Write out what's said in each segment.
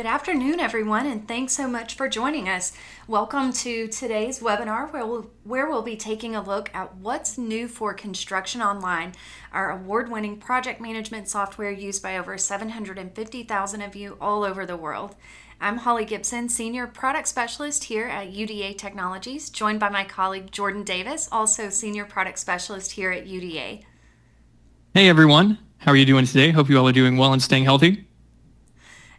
Good afternoon, everyone, and thanks so much for joining us. Welcome to today's webinar where we'll be taking a look at what's new for ConstructionOnline, our award-winning project management software used by over 750,000 of you all over the world. I'm Holly Gibson, Senior Product Specialist here at UDA Technologies, joined by my colleague Jordan Davis, also Senior Product Specialist here at UDA. Hey everyone, how are you doing today? Hope you all are doing well and staying healthy.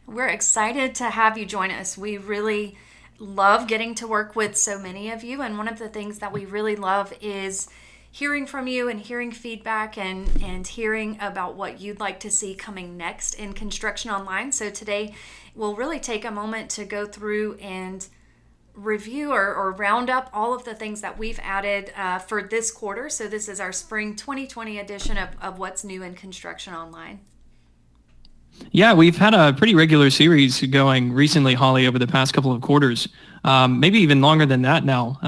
We're excited to have you join us. We really love getting to work with so many of you, and one of the things that we really love is hearing from you and hearing feedback and hearing about what you'd like to see coming next in ConstructionOnline. So today we'll really take a moment to go through and review or round up all of the things that we've added for this quarter. So this is our spring 2020 edition of what's new in ConstructionOnline. Yeah, we've had a pretty regular series going recently, Holly, over the past couple of quarters, maybe even longer than that now.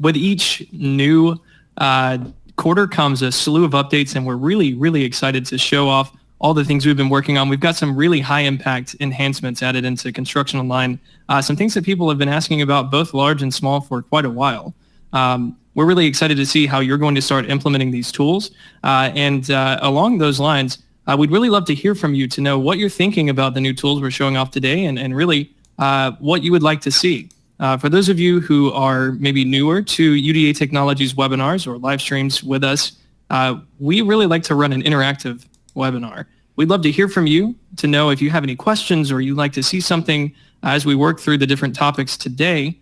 With each new quarter comes a slew of updates, and we're really, really excited to show off all the things we've been working on. We've got some really high-impact enhancements added into ConstructionOnline, some things that people have been asking about, both large and small, for quite a while. We're really excited to see how you're going to start implementing these tools. Along those lines, we'd really love to hear from you to know what you're thinking about the new tools we're showing off today and really what you would like to see. For those of you who are maybe newer to UDA Technologies webinars or live streams with us, we really like to run an interactive webinar. We'd love to hear from you to know if you have any questions or you'd like to see something as we work through the different topics today.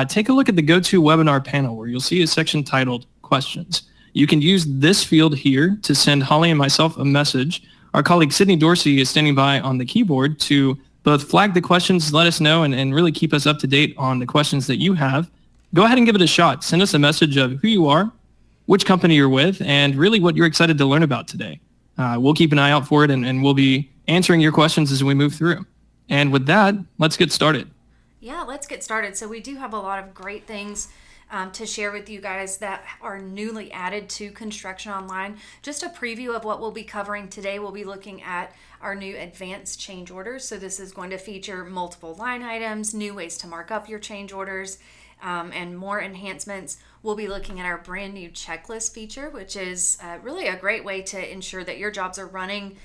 Take a look at the GoToWebinar panel where you'll see a section titled Questions. You can use this field here to send Holly and myself a message. Our colleague Sydney Dorsey is standing by on the keyboard to both flag the questions, let us know, and really keep us up to date on the questions that you have. Go ahead and give it a shot. Send us a message of who you are, which company you're with, and really what you're excited to learn about today. We'll keep an eye out for it, and we'll be answering your questions as we move through. And with that, let's get started. Yeah, let's get started. So we do have a lot of great things to share with you guys that are newly added to ConstructionOnline. Just a preview of what we'll be covering today. We'll be looking at our new advanced change orders. So this is going to feature multiple line items, new ways to mark up your change orders, and more enhancements. We'll be looking at our brand new checklist feature, which is really a great way to ensure that your jobs are running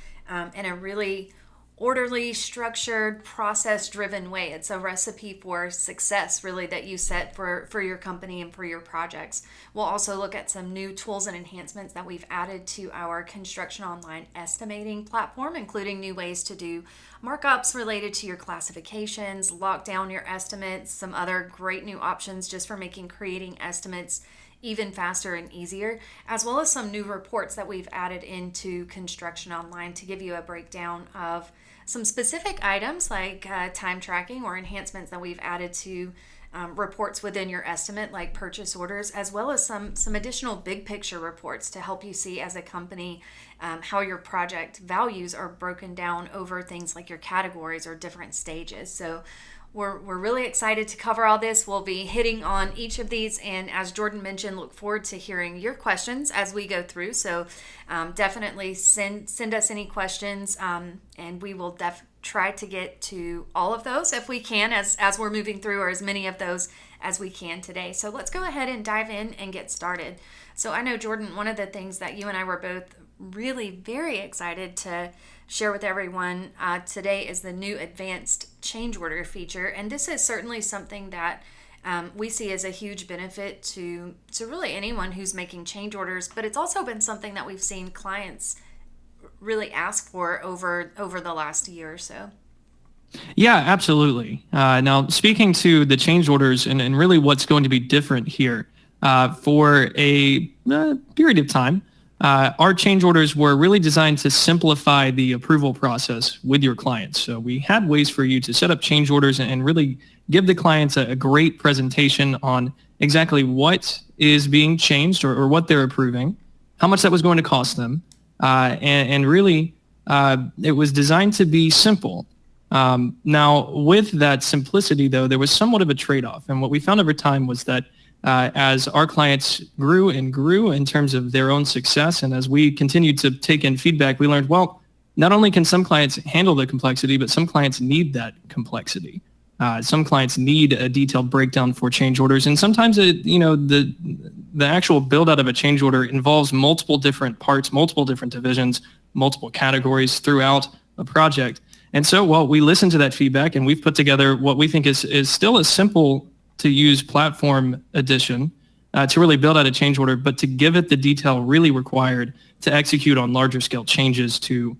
in a really orderly, structured, process-driven way. It's a recipe for success, really, that you set for your company and for your projects. We'll also look at some new tools and enhancements that we've added to our ConstructionOnline estimating platform, including new ways to do markups related to your classifications, lock down your estimates, some other great new options just for creating estimates even faster and easier, as well as some new reports that we've added into ConstructionOnline to give you a breakdown of some specific items like time tracking or enhancements that we've added to reports within your estimate, like purchase orders, as well as some additional big picture reports to help you see as a company how your project values are broken down over things like your categories or different stages. So we're really excited to cover all this. We'll be hitting on each of these, and as Jordan mentioned, look forward to hearing your questions as we go through. So definitely send us any questions, and we will try to get to all of those if we can as we're moving through, or as many of those as we can today. So let's go ahead and dive in and get started. So I know, Jordan, one of the things that you and I were both really very excited to share with everyone today is the new advanced change order feature. And this is certainly something that we see as a huge benefit to really anyone who's making change orders, but it's also been something that we've seen clients really ask for over the last year or so. Yeah, absolutely. Now, speaking to the change orders and really what's going to be different here for a period of time, our change orders were really designed to simplify the approval process with your clients. So we had ways for you to set up change orders and really give the clients a great presentation on exactly what is being changed or what they're approving, how much that was going to cost them, and really it was designed to be simple. Now, with that simplicity, though, there was somewhat of a trade-off. And what we found over time was that as our clients grew and grew in terms of their own success, and as we continued to take in feedback, we learned, well, not only can some clients handle the complexity, but some clients need that complexity. Some clients need a detailed breakdown for change orders, and sometimes the actual build out of a change order involves multiple different parts, multiple different divisions, multiple categories throughout a project. And so, well, we listened to that feedback, and we've put together what we think is still a simple to use platform edition to really build out a change order, but to give it the detail really required to execute on larger scale changes to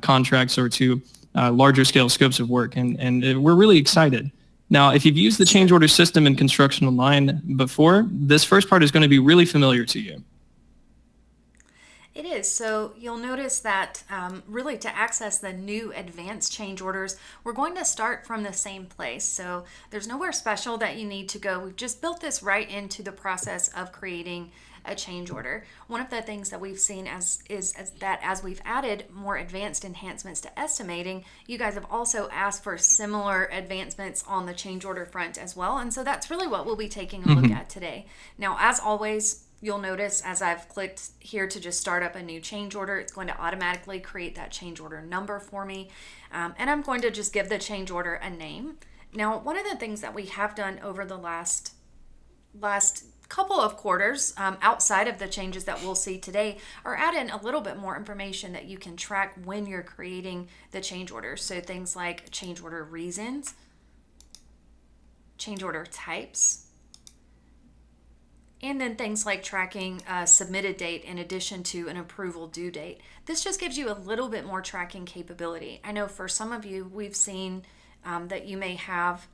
contracts or to larger scale scopes of work. And we're really excited. Now, if you've used the change order system in ConstructionOnline before, this first part is going to be really familiar to you. It is. So you'll notice that really to access the new advanced change orders, we're going to start from the same place. So there's nowhere special that you need to go. We've just built this right into the process of creating a change order. One of the things that we've seen is that as we've added more advanced enhancements to estimating, you guys have also asked for similar advancements on the change order front as well. And so that's really what we'll be taking a look at today. Now, as always, you'll notice as I've clicked here to just start up a new change order, it's going to automatically create that change order number for me. And I'm going to just give the change order a name. Now, one of the things that we have done over the last couple of quarters, outside of the changes that we'll see today, are add in a little bit more information that you can track when you're creating the change order. So things like change order reasons, change order types, and then things like tracking a submitted date in addition to an approval due date. This just gives you a little bit more tracking capability. I know for some of you, we've seen that you may have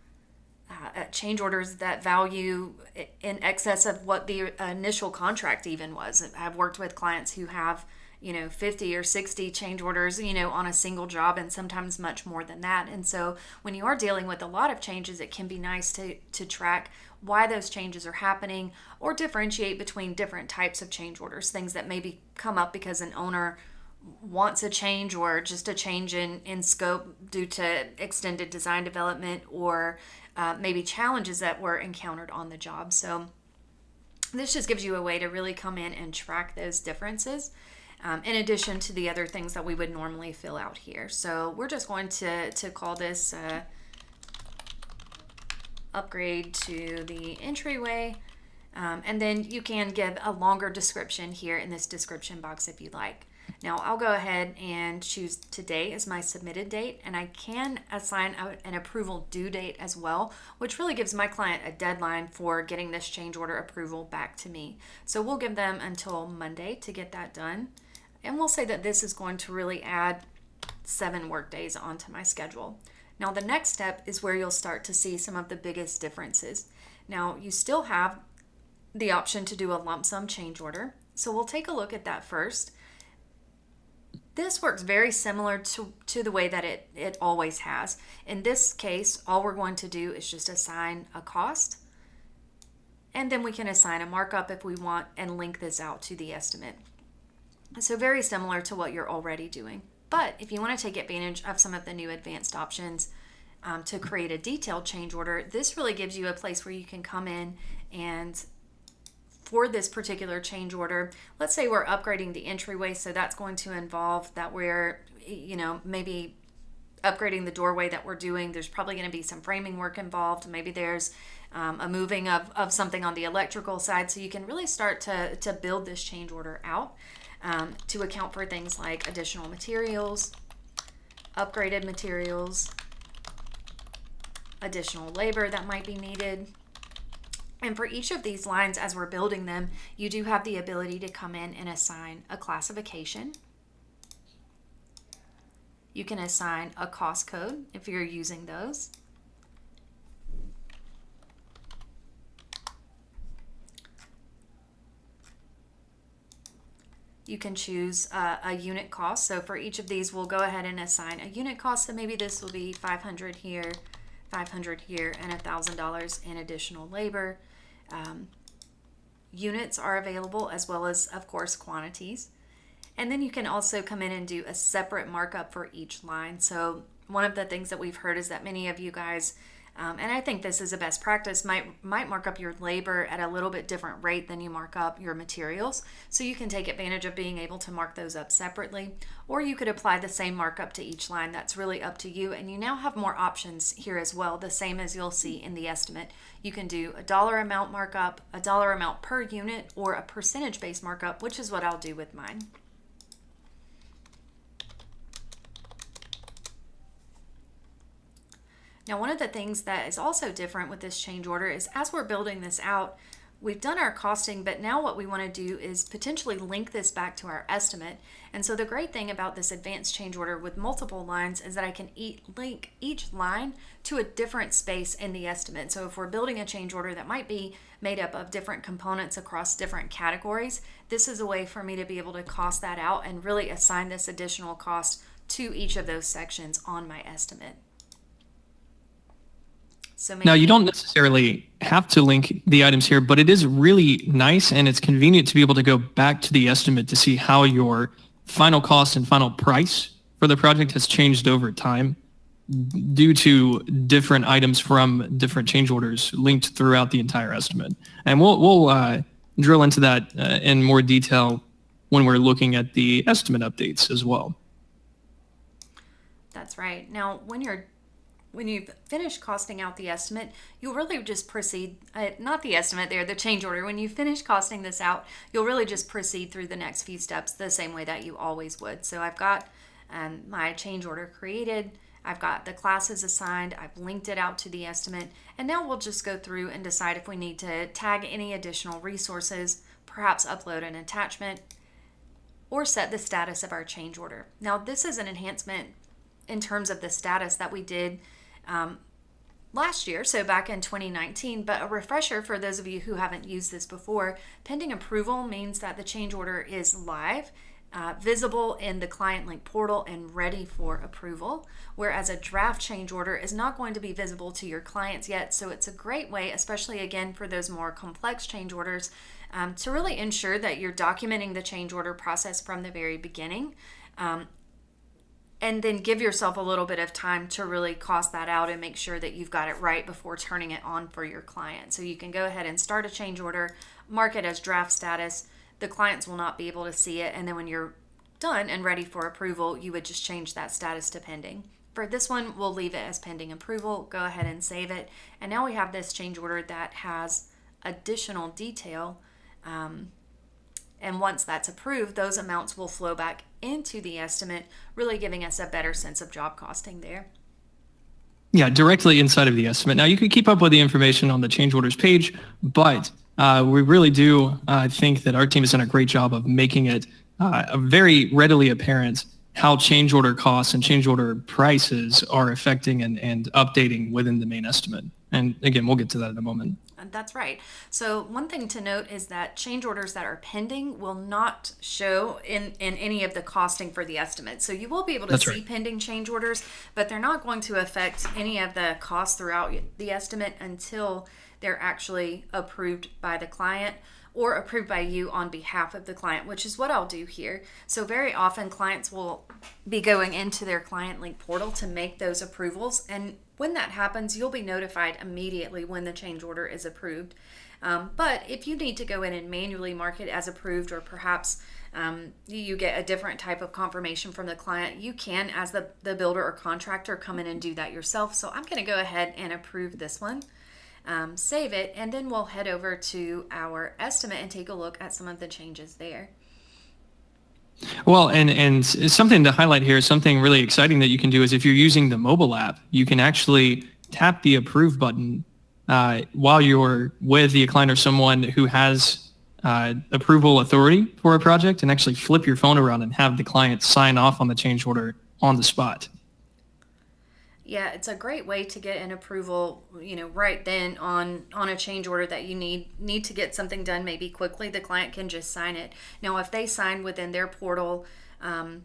change orders that value in excess of what the initial contract even was. I've worked with clients who have 50 or 60 change orders on a single job, and sometimes much more than that. And so when you are dealing with a lot of changes, it can be nice to track why those changes are happening, or differentiate between different types of change orders, things that maybe come up because an owner wants a change, or just a change in scope due to extended design development, or maybe challenges that were encountered on the job. So this just gives you a way to really come in and track those differences, in addition to the other things that we would normally fill out here. So we're just going to call this upgrade to the entryway. And then you can give a longer description here in this description box if you like. Now I'll go ahead and choose today as my submitted date, and I can assign an approval due date as well, which really gives my client a deadline for getting this change order approval back to me. So we'll give them until Monday to get that done. And we'll say that this is going to really add 7 work days onto my schedule. Now the next step is where you'll start to see some of the biggest differences. Now you still have the option to do a lump sum change order. So we'll take a look at that first. This works very similar to the way that it always has. In this case, all we're going to do is just assign a cost, and then we can assign a markup if we want and link this out to the estimate. So very similar to what you're already doing. But if you want to take advantage of some of the new advanced options to create a detailed change order, this really gives you a place where you can come in and for this particular change order, let's say we're upgrading the entryway, so that's going to involve that we're, maybe upgrading the doorway that we're doing. There's probably going to be some framing work involved. Maybe there's a moving of something on the electrical side. So you can really start to build this change order out to account for things like additional materials, upgraded materials, additional labor that might be needed. And for each of these lines, as we're building them, you do have the ability to come in and assign a classification. You can assign a cost code if you're using those. You can choose a unit cost. So for each of these, we'll go ahead and assign a unit cost. So maybe this will be $500 here, $500 here, and $1,000 in additional labor. Units are available, as well as, of course, quantities. And then you can also come in and do a separate markup for each line. So one of the things that we've heard is that many of you guys And I think this is a best practice, might mark up your labor at a little bit different rate than you mark up your materials. So you can take advantage of being able to mark those up separately, or you could apply the same markup to each line. That's really up to you. And you now have more options here as well, the same as you'll see in the estimate. You can do a dollar amount markup, a dollar amount per unit, or a percentage-based markup, which is what I'll do with mine. Now, one of the things that is also different with this change order is as we're building this out, we've done our costing, but now what we want to do is potentially link this back to our estimate. And so the great thing about this advanced change order with multiple lines is that I can link each line to a different space in the estimate. So if we're building a change order that might be made up of different components across different categories, this is a way for me to be able to cost that out and really assign this additional cost to each of those sections on my estimate. So now, you don't necessarily have to link the items here, but it is really nice and it's convenient to be able to go back to the estimate to see how your final cost and final price for the project has changed over time due to different items from different change orders linked throughout the entire estimate. And we'll drill into that in more detail when we're looking at the estimate updates as well. That's right. Now, when you've finished costing out the estimate, you'll really just proceed, not the estimate there, the change order. When you finish costing this out, you'll really just proceed through the next few steps the same way that you always would. So I've got my change order created, I've got the classes assigned, I've linked it out to the estimate, and now we'll just go through and decide if we need to tag any additional resources, perhaps upload an attachment, or set the status of our change order. Now, this is an enhancement in terms of the status that we did last year, so back in 2019, but a refresher for those of you who haven't used this before. Pending approval means that the change order is live, visible in the ClientLink portal and ready for approval, whereas a draft change order is not going to be visible to your clients yet. So it's a great way, especially again for those more complex change orders, to really ensure that you're documenting the change order process from the very beginning. And then give yourself a little bit of time to really cost that out and make sure that you've got it right before turning it on for your client. So you can go ahead and start a change order, mark it as draft status. The clients will not be able to see it. And then when you're done and ready for approval, you would just change that status to pending. For this one, we'll leave it as pending approval. Go ahead and save it. And now we have this change order that has additional detail. And once that's approved, those amounts will flow back into the estimate, really giving us a better sense of job costing there. Yeah, directly inside of the estimate. Now, you can keep up with the information on the change orders page, but we really do think that our team has done a great job of making it very readily apparent how change order costs and change order prices are affecting and updating within the main estimate. And again, we'll get to that in a moment. That's right. So one thing to note is that change orders that are pending will not show in any of the costing for the estimate. So you will be able to see pending change orders, but they're not going to affect any of the costs throughout the estimate until they're actually approved by the client or approved by you on behalf of the client, which is what I'll do here. So very often clients will be going into their ClientLink portal to make those approvals, and when that happens, you'll be notified immediately when the change order is approved. But if you need to go in and manually mark it as approved, or perhaps you get a different type of confirmation from the client, you can, as the builder or contractor, come in and do that yourself. So I'm going to go ahead and approve this one, save it, and then we'll head over to our estimate and take a look at some of the changes there. Well, and something to highlight here, something really exciting that you can do is if you're using the mobile app, you can actually tap the approve button while you're with the client or someone who has approval authority for a project, and actually flip your phone around and have the client sign off on the change order on the spot. Yeah, it's a great way to get an approval, right then on a change order that you need to get something done maybe quickly. The client can just sign it. Now, if they sign within their portal, kind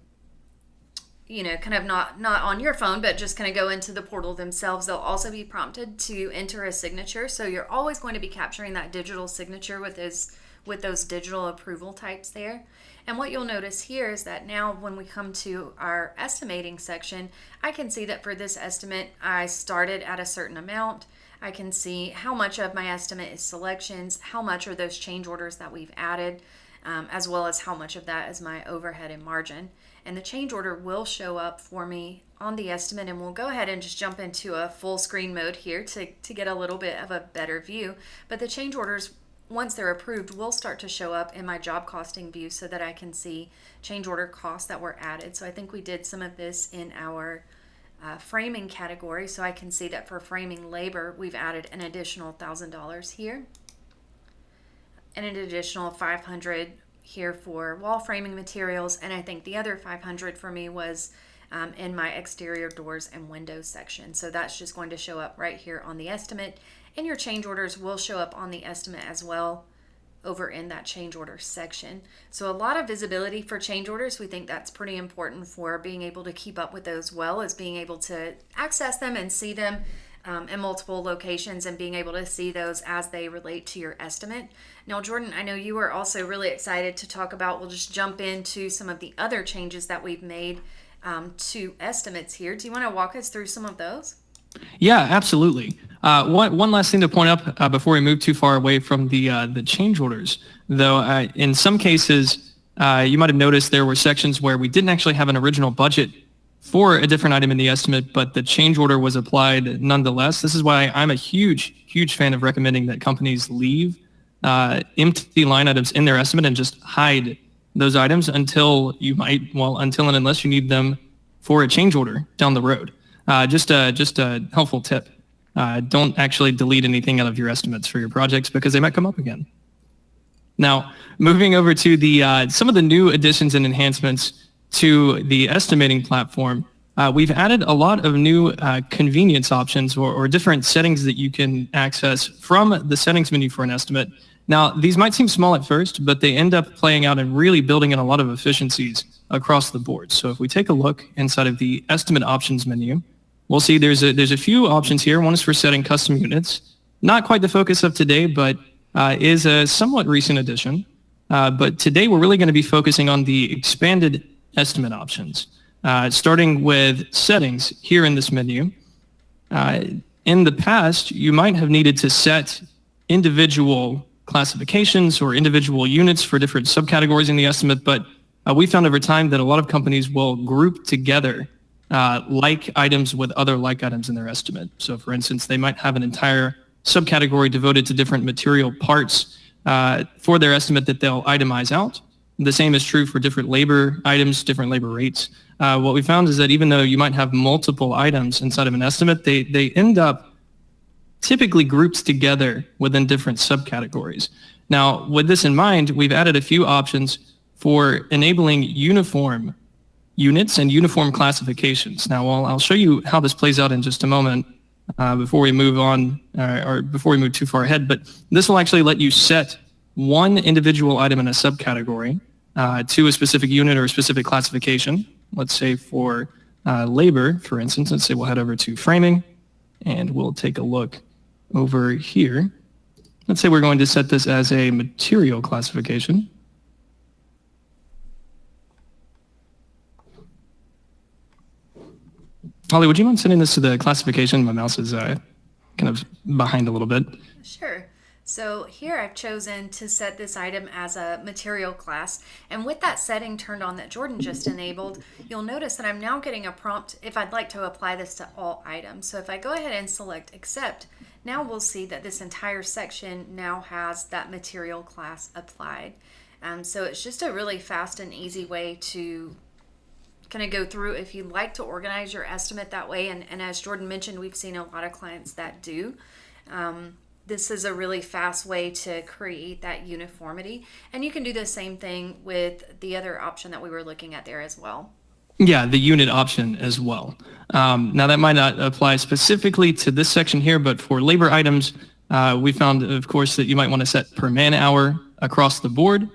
of not on your phone, but just kind of go into the portal themselves, they'll also be prompted to enter a signature. So you're always going to be capturing that digital signature with with those digital approval types there. And what you'll notice here is that now when we come to our estimating section, I can see that for this estimate, I started at a certain amount. I can see how much of my estimate is selections, how much are those change orders that we've added, as well as how much of that is my overhead and margin. And the change order will show up for me on the estimate, and we'll go ahead and just jump into a full screen mode here to get a little bit of a better view. But the change orders, once they're approved, will start to show up in my job costing view so that I can see change order costs that were added. So I think we did some of this in our framing category. So I can see that for framing labor, we've added an additional $1,000 here and an additional $500 here for wall framing materials. And I think the other $500 for me was in my exterior doors and windows section. So that's just going to show up right here on the estimate. And your change orders will show up on the estimate as well over in that change order section. So a lot of visibility for change orders. We think that's pretty important for being able to keep up with those well, as being able to access them and see them in multiple locations and being able to see those as they relate to your estimate. Now, Jordan, I know you were also really excited to talk about, we'll just jump into some of the other changes that we've made to estimates here. Do you want to walk us through some of those? Yeah, absolutely. One last thing to point out before we move too far away from the change orders, though, in some cases, you might have noticed there were sections where we didn't actually have an original budget for a different item in the estimate, but the change order was applied nonetheless. This is why I'm a huge fan of recommending that companies leave empty line items in their estimate and just hide those items until and unless you need them for a change order down the road. Just a helpful tip. Don't actually delete anything out of your estimates for your projects because they might come up again. Now, moving over to the some of the new additions and enhancements to the estimating platform, we've added a lot of new convenience options or different settings that you can access from the settings menu for an estimate. Now, these might seem small at first, but they end up playing out and really building in a lot of efficiencies across the board. So if we take a look inside of the estimate options menu, we'll see there's a few options here. One is for setting custom units. Not quite the focus of today, but is a somewhat recent addition. But today we're really going to be focusing on the expanded estimate options, starting with settings here in this menu. In the past, you might have needed to set individual classifications or individual units for different subcategories in the estimate, but we found over time that a lot of companies will group together like items with other like items in their estimate. So for instance, they might have an entire subcategory devoted to different material parts for their estimate that they'll itemize out. The same is true for different labor items, different labor rates. What we found is that even though you might have multiple items inside of an estimate, they end up typically grouped together within different subcategories. Now, with this in mind, we've added a few options for enabling uniform units and uniform classifications. Now, I'll show you how this plays out in just a moment before we move on or before we move too far ahead, but this will actually let you set one individual item in a subcategory to a specific unit or a specific classification. Let's say for labor, for instance, let's say we'll head over to framing and we'll take a look over here. Let's say we're going to set this as a material classification. Holly, would you mind sending this to the classification? My mouse is kind of behind a little bit. Sure. So here I've chosen to set this item as a material class, and with that setting turned on that Jordan just enabled, you'll notice that I'm now getting a prompt if I'd like to apply this to all items. So if I go ahead and select accept, now we'll see that this entire section now has that material class applied. So it's just a really fast and easy way to kind of go through if you'd like to organize your estimate that way. And as Jordan mentioned, we've seen a lot of clients that do. This is a really fast way to create that uniformity. And you can do the same thing with the other option that we were looking at there as well. Yeah, the unit option as well. Now that might not apply specifically to this section here, but for labor items, we found, of course, that you might want to set per man hour across the board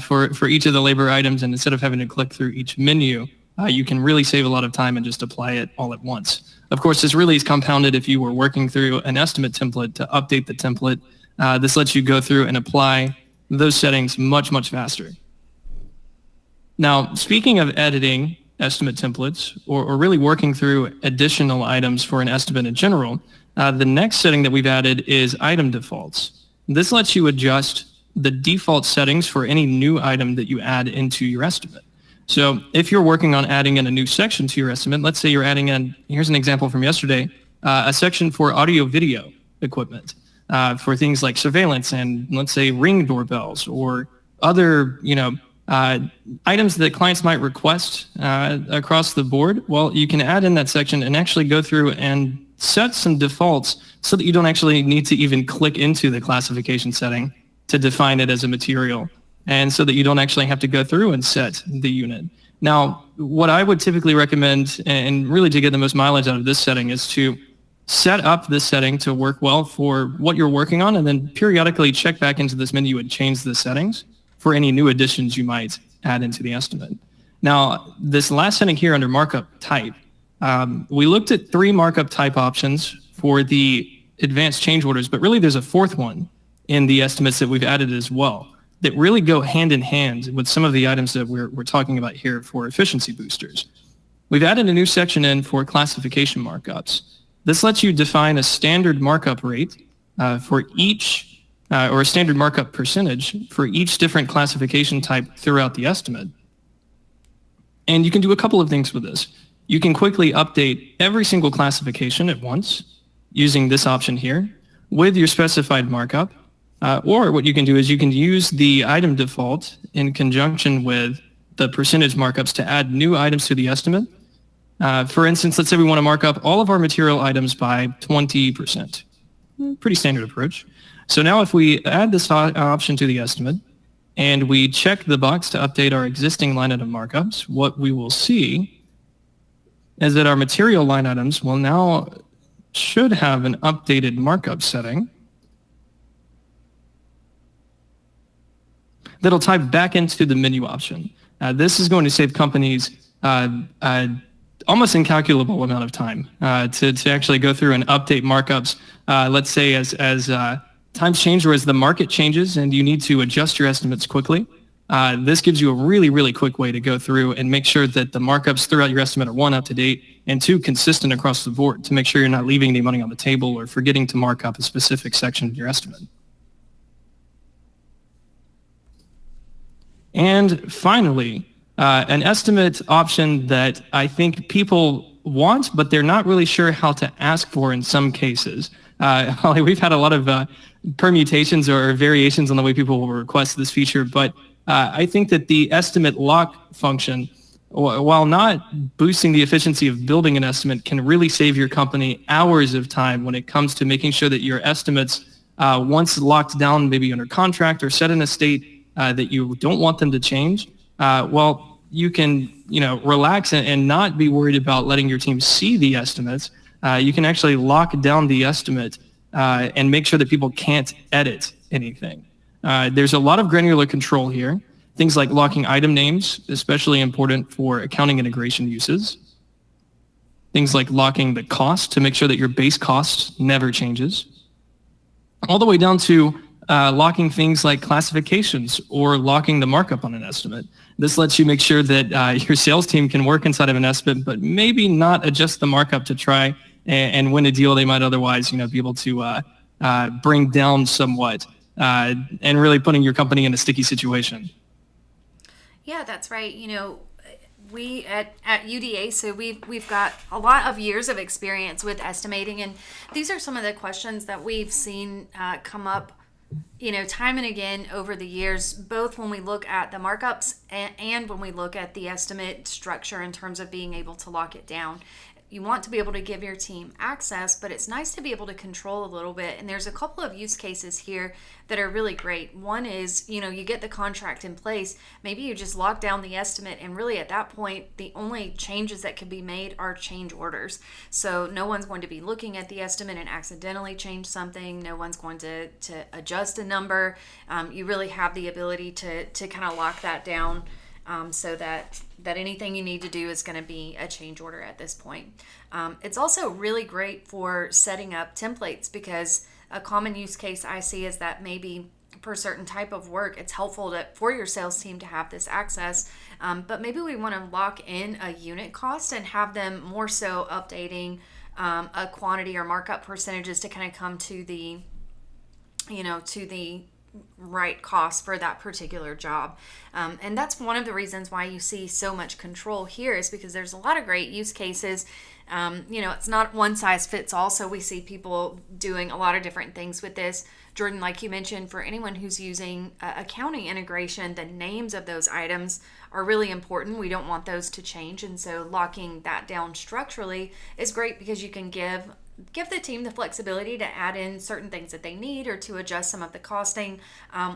for each of the labor items. And instead of having to click through each menu, you can really save a lot of time and just apply it all at once. Of course, this really is compounded if you were working through an estimate template to update the template. This lets you go through and apply those settings much, much faster. Now, speaking of editing estimate templates or really working through additional items for an estimate in general, the next setting that we've added is item defaults. This lets you adjust the default settings for any new item that you add into your estimate. So if you're working on adding in a new section to your estimate, let's say you're adding in, here's an example from yesterday, a section for audio video equipment for things like surveillance and let's say Ring doorbells or other, items that clients might request across the board. Well, you can add in that section and actually go through and set some defaults so that you don't actually need to even click into the classification setting to define it as a material, and so that you don't actually have to go through and set the unit. Now, what I would typically recommend, and really to get the most mileage out of this setting, is to set up this setting to work well for what you're working on, and then periodically check back into this menu and change the settings for any new additions you might add into the estimate. Now, this last setting here under markup type, we looked at 3 markup type options for the advanced change orders, but really there's a 4th one in the estimates that we've added as well that really go hand in hand with some of the items that we're talking about here for efficiency boosters. We've added a new section in for classification markups. This lets you define a standard markup rate for each, or a standard markup percentage for each different classification type throughout the estimate. And you can do a couple of things with this. You can quickly update every single classification at once using this option here with your specified markup. Or what you can do is you can use the item default in conjunction with the percentage markups to add new items to the estimate. For instance, let's say we want to mark up all of our material items by 20%. Pretty standard approach. So now if we add this option to the estimate and we check the box to update our existing line item markups, what we will see is that our material line items will now should have an updated markup setting that'll type back into the menu option. This is going to save companies almost incalculable amount of time to actually go through and update markups. Let's say as times change or as the market changes and you need to adjust your estimates quickly. This gives you a really, really quick way to go through and make sure that the markups throughout your estimate are 1, up to date, and 2, consistent across the board to make sure you're not leaving any money on the table or forgetting to mark up a specific section of your estimate. And finally, an estimate option that I think people want, but they're not really sure how to ask for in some cases. Holly, we've had a lot of permutations or variations on the way people will request this feature, but I think that the estimate lock function, while not boosting the efficiency of building an estimate, can really save your company hours of time when it comes to making sure that your estimates, once locked down, maybe under contract or set in a state that you don't want them to change, well, you can, relax and not be worried about letting your team see the estimates. You can actually lock down the estimate and make sure that people can't edit anything. There's a lot of granular control here. Things like locking item names, especially important for accounting integration uses. Things like locking the cost to make sure that your base cost never changes. All the way down to locking things like classifications or locking the markup on an estimate. This lets you make sure that your sales team can work inside of an estimate, but maybe not adjust the markup to try and win a deal they might otherwise, be able to bring down somewhat, and really putting your company in a sticky situation. Yeah, that's right. We at UDA, so we've got a lot of years of experience with estimating, and these are some of the questions that we've seen come up time and again over the years, both when we look at the markups and when we look at the estimate structure in terms of being able to lock it down. You want to be able to give your team access, but it's nice to be able to control a little bit. And there's a couple of use cases here that are really great. One is, you get the contract in place. Maybe you just lock down the estimate, and really at that point, the only changes that can be made are change orders. So no one's going to be looking at the estimate and accidentally change something. No one's going to adjust a number. You really have the ability to kind of lock that down. So that anything you need to do is going to be a change order at this point. It's also really great for setting up templates, because a common use case I see is that maybe per certain type of work, it's helpful for your sales team to have this access. But maybe we want to lock in a unit cost and have them more so updating a quantity or markup percentages to kind of come to the, to the right cost for that particular job. And that's one of the reasons why you see so much control here, is because there's a lot of great use cases. It's not one size fits all. So we see people doing a lot of different things with this. Jordan, like you mentioned, for anyone who's using accounting integration, the names of those items are really important. We don't want those to change. And so locking that down structurally is great, because you can give the team the flexibility to add in certain things that they need or to adjust some of the costing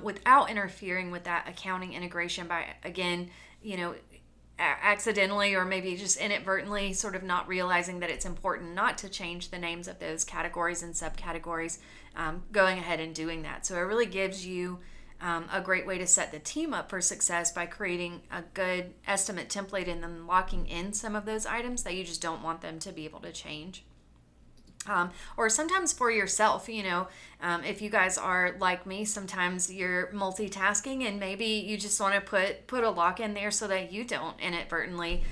without interfering with that accounting integration by, again, accidentally or maybe just inadvertently sort of not realizing that it's important not to change the names of those categories and subcategories, going ahead and doing that. So it really gives you a great way to set the team up for success by creating a good estimate template and then locking in some of those items that you just don't want them to be able to change. Or sometimes for yourself, if you guys are like me, sometimes you're multitasking and maybe you just want to put a lock in there so that you don't inadvertently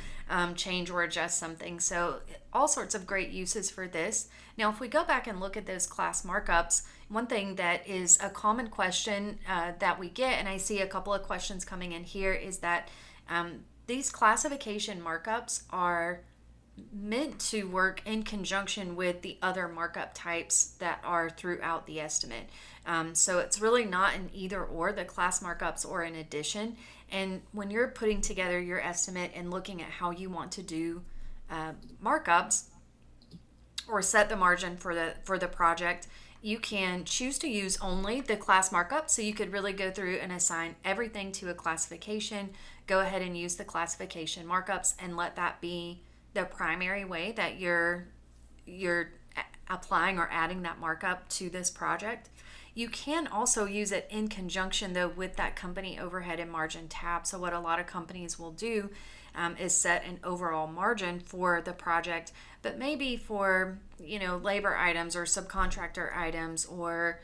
change or adjust something. So all sorts of great uses for this. Now, if we go back and look at those class markups, one thing that is a common question that we get, and I see a couple of questions coming in here, is that these classification markups are meant to work in conjunction with the other markup types that are throughout the estimate. So it's really not an either or, the class markups or an addition. And when you're putting together your estimate and looking at how you want to do markups or set the margin for the project, you can choose to use only the class markup. So you could really go through and assign everything to a classification, go ahead and use the classification markups and let that be the primary way that you're applying or adding that markup to this project. You can also use it in conjunction though with that company overhead and margin tab. So what a lot of companies will do is set an overall margin for the project, but maybe for labor items or subcontractor items or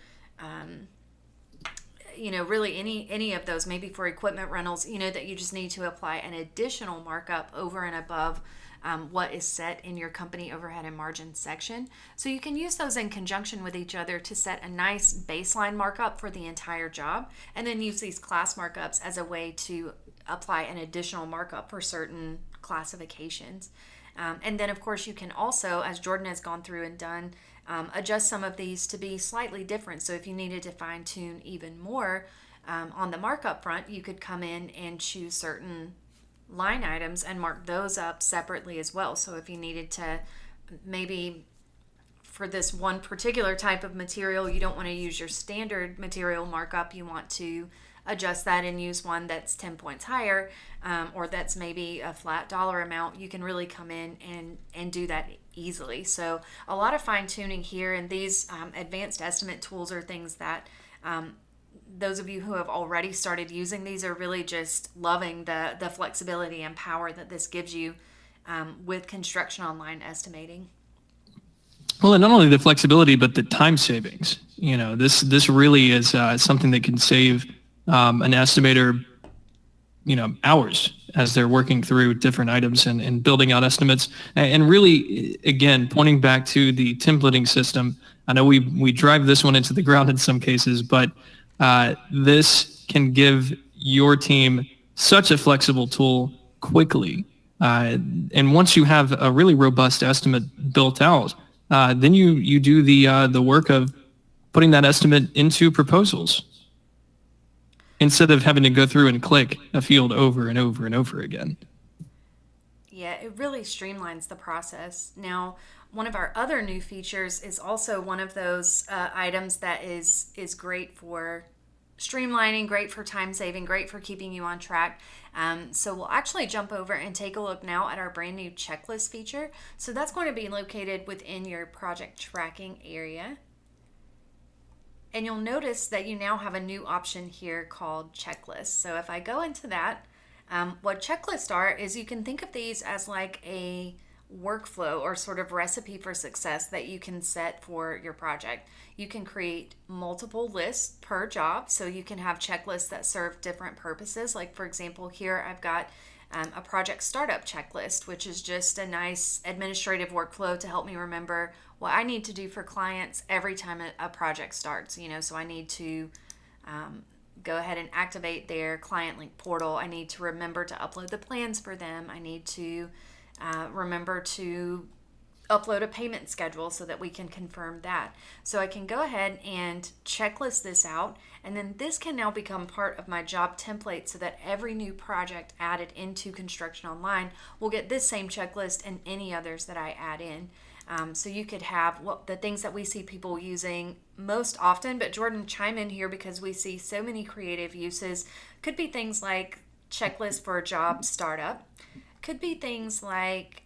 really any of those, maybe for equipment rentals, that you just need to apply an additional markup over and above what is set in your company overhead and margin section. So you can use those in conjunction with each other to set a nice baseline markup for the entire job, and then use these class markups as a way to apply an additional markup for certain classifications. And then of course you can also, as Jordan has gone through and done, adjust some of these to be slightly different. So if you needed to fine tune even more on the markup front, you could come in and choose certain line items and mark those up separately as well. So if you needed to, maybe for this one particular type of material, you don't want to use your standard material markup, you want to adjust that and use one that's 10 points higher, or that's maybe a flat dollar amount, you can really come in and do that easily. So a lot of fine tuning here, and these advanced estimate tools are things that those of you who have already started using these are really just loving the flexibility and power that this gives you with ConstructionOnline estimating. Well, and not only the flexibility, but the time savings. This really is something that can save an estimator, hours as they're working through different items and building out estimates. And really, again, pointing back to the templating system, I know we drive this one into the ground in some cases, but this can give your team such a flexible tool quickly. And once you have a really robust estimate built out, then you do the work of putting that estimate into proposals instead of having to go through and click a field over and over and over again. Yeah, it really streamlines the process. Now, one of our other new features is also one of those items that is great for streamlining, great for time saving, great for keeping you on track. So we'll actually jump over and take a look now at our brand new checklist feature. So that's going to be located within your project tracking area. And you'll notice that you now have a new option here called checklists. So if I go into that, what checklists are is you can think of these as like a workflow or sort of recipe for success that you can set for your project. You can create multiple lists per job, so you can have checklists that serve different purposes. Like, for example, here I've got a project startup checklist, which is just a nice administrative workflow to help me remember what I need to do for clients every time a project starts. So I need to go ahead and activate their ClientLink portal. I need to remember to upload the plans for them. I need to remember to upload a payment schedule so that we can confirm that. So I can go ahead and checklist this out, and then this can now become part of my job template so that every new project added into Construction Online will get this same checklist and any others that I add in. So you could have the things that we see people using most often, but Jordan, chime in here because we see so many creative uses. Could be things like checklist for a job startup. Could be things like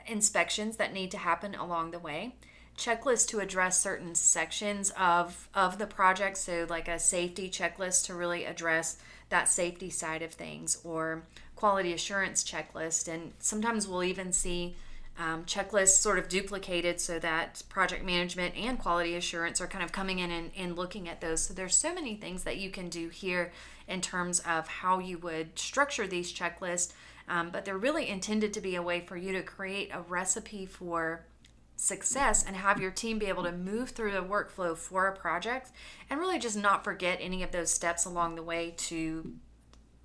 inspections that need to happen along the way, checklists to address certain sections of the project, so like a safety checklist to really address that safety side of things, or quality assurance checklist. And sometimes we'll even see checklists sort of duplicated so that project management and quality assurance are kind of coming in and looking at those. So there's so many things that you can do here in terms of how you would structure these checklists. But they're really intended to be a way for you to create a recipe for success and have your team be able to move through the workflow for a project and really just not forget any of those steps along the way to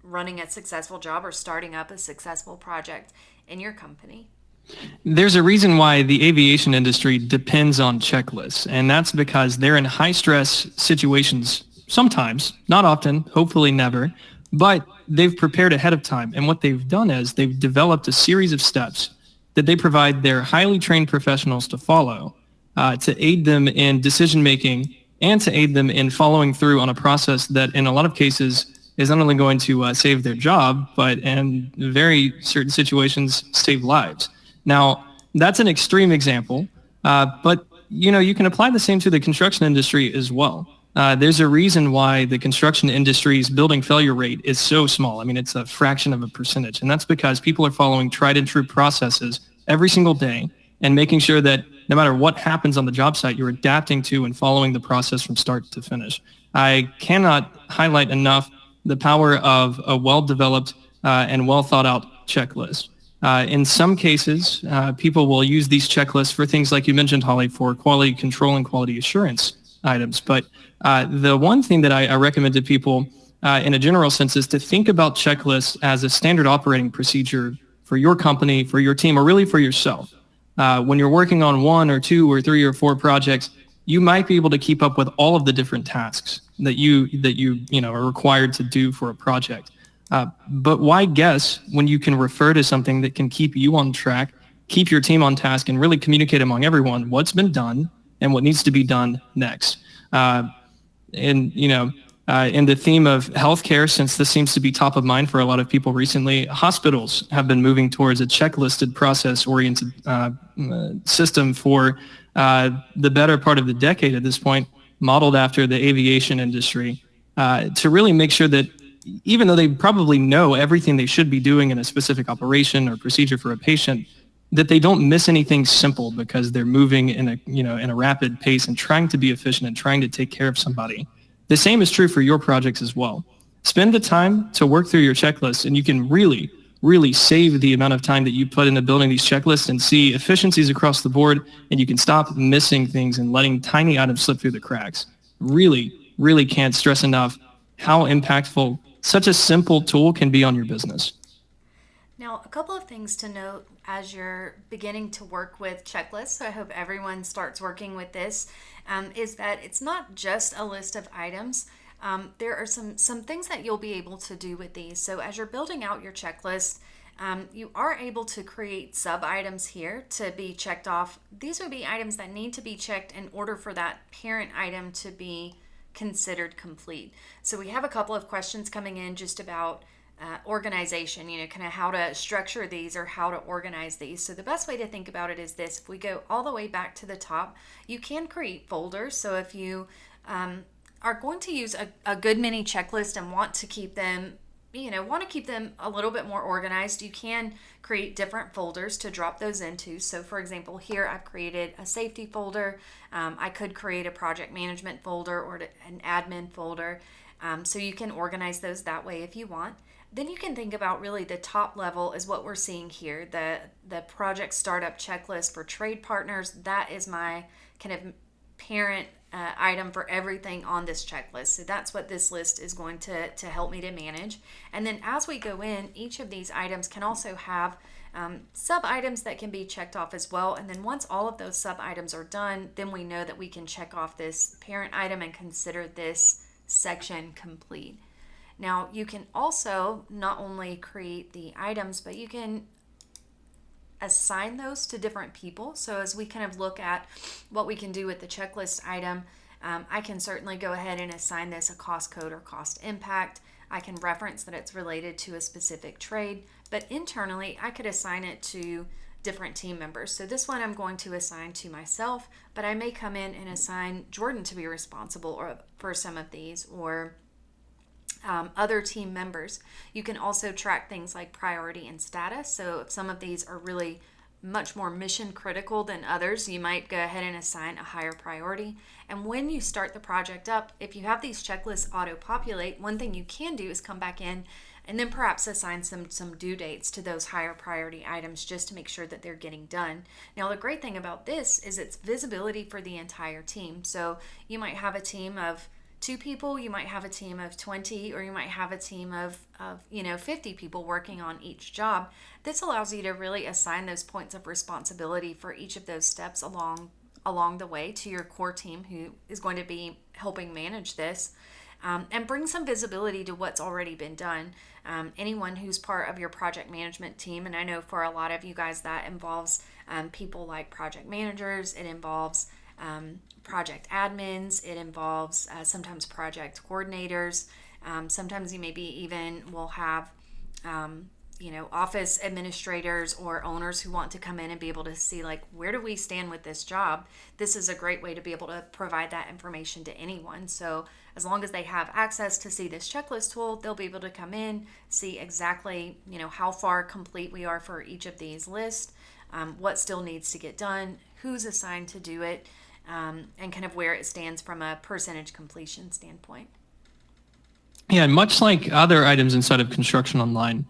running a successful job or starting up a successful project in your company. There's a reason why the aviation industry depends on checklists, and that's because they're in high-stress situations sometimes, not often, hopefully never, but they've prepared ahead of time. And what they've done is they've developed a series of steps that they provide their highly trained professionals to follow to aid them in decision-making and to aid them in following through on a process that in a lot of cases is not only going to save their job, but in very certain situations, save lives. Now, that's an extreme example, but you can apply the same to the construction industry as well. There's a reason why the construction industry's building failure rate is so small. I mean, it's a fraction of a percentage, and that's because people are following tried and true processes every single day and making sure that no matter what happens on the job site, you're adapting to and following the process from start to finish. I cannot highlight enough the power of a well-developed and well-thought-out checklist. In some cases, people will use these checklists for things like you mentioned, Holly, for quality control and quality assurance items. But the one thing that I recommend to people in a general sense is to think about checklists as a standard operating procedure for your company, for your team, or really for yourself. When you're working on 1 or 2 or 3 or 4 projects, you might be able to keep up with all of the different tasks that you are required to do for a project. But why guess when you can refer to something that can keep you on track, keep your team on task, and really communicate among everyone what's been done and what needs to be done next. In the theme of healthcare, since this seems to be top of mind for a lot of people recently, hospitals have been moving towards a checklisted process-oriented system for the better part of the decade at this point, modeled after the aviation industry, to really make sure that even though they probably know everything they should be doing in a specific operation or procedure for a patient, that they don't miss anything simple because they're moving in a rapid pace and trying to be efficient and trying to take care of somebody. The same is true for your projects as well. Spend the time to work through your checklist, and you can really, really save the amount of time that you put into building these checklists and see efficiencies across the board, and you can stop missing things and letting tiny items slip through the cracks. Really, really can't stress enough how impactful such a simple tool can be on your business. Now, a couple of things to note as you're beginning to work with checklists, so I hope everyone starts working with this, is that it's not just a list of items. There are some things that you'll be able to do with these. So as you're building out your checklist, you are able to create sub-items here to be checked off. These would be items that need to be checked in order for that parent item to be considered complete. So we have a couple of questions coming in just about organization, kind of how to structure these or how to organize these. So the best way to think about it is this: if we go all the way back to the top, you can create folders. So if you are going to use a good mini checklist and want to keep them want to keep them a little bit more organized, you can create different folders to drop those into. So for example, here I've created a safety folder. I could create a project management folder or an admin folder. So you can organize those that way if you want. Then you can think about really the top level is what we're seeing here, the project startup checklist for trade partners. That is my kind of parent item for everything on this checklist. So that's what this list is going to help me to manage. And then as we go in, each of these items can also have sub items that can be checked off as well. And then once all of those sub items are done, then we know that we can check off this parent item and consider this section complete. Now you can also not only create the items, but you can assign those to different people. So as we kind of look at what we can do with the checklist item, I can certainly go ahead and assign this a cost code or cost impact. I can reference that it's related to a specific trade, but internally I could assign it to different team members. So this one I'm going to assign to myself, but I may come in and assign Jordan to be responsible for some of these, or other team members. You can also track things like priority and status. So if some of these are really much more mission critical than others, you might go ahead and assign a higher priority. And when you start the project up, if you have these checklists auto-populate, one thing you can do is come back in and then perhaps assign some due dates to those higher priority items just to make sure that they're getting done. Now, the great thing about this is it's visibility for the entire team. So you might have a team of 2 people, you might have a team of 20, or you might have a team of 50 people working on each job. This allows you to really assign those points of responsibility for each of those steps along the way to your core team who is going to be helping manage this, and bring some visibility to what's already been done. Anyone who's part of your project management team, and I know for a lot of you guys that involves people like project managers, it involves project admins, it involves sometimes project coordinators. Sometimes you maybe even will have office administrators or owners who want to come in and be able to see, like, where do we stand with this job? This is a great way to be able to provide that information to anyone. So as long as they have access to see this checklist tool, they'll be able to come in, see exactly how far complete we are for each of these lists, what still needs to get done, who's assigned to do it, and kind of where it stands from a percentage completion standpoint. Yeah, and much like other items inside of ConstructionOnline,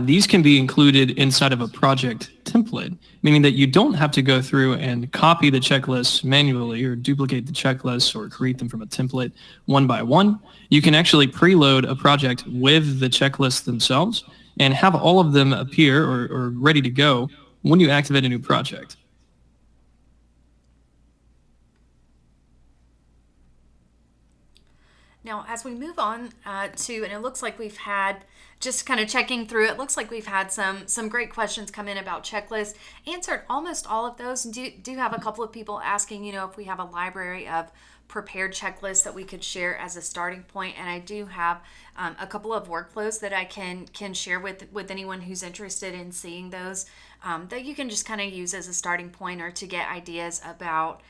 these can be included inside of a project template, meaning that you don't have to go through and copy the checklists manually or duplicate the checklists or create them from a template one by one. You can actually preload a project with the checklists themselves and have all of them appear or ready to go when you activate a new project. Now, as we move on and it looks like we've had, just kind of checking through, it looks like we've had some great questions come in about checklists, answered almost all of those. And do have a couple of people asking, if we have a library of prepared checklists that we could share as a starting point. And I do have a couple of workflows that I can share with anyone who's interested in seeing those, that you can just kind of use as a starting point or to get ideas about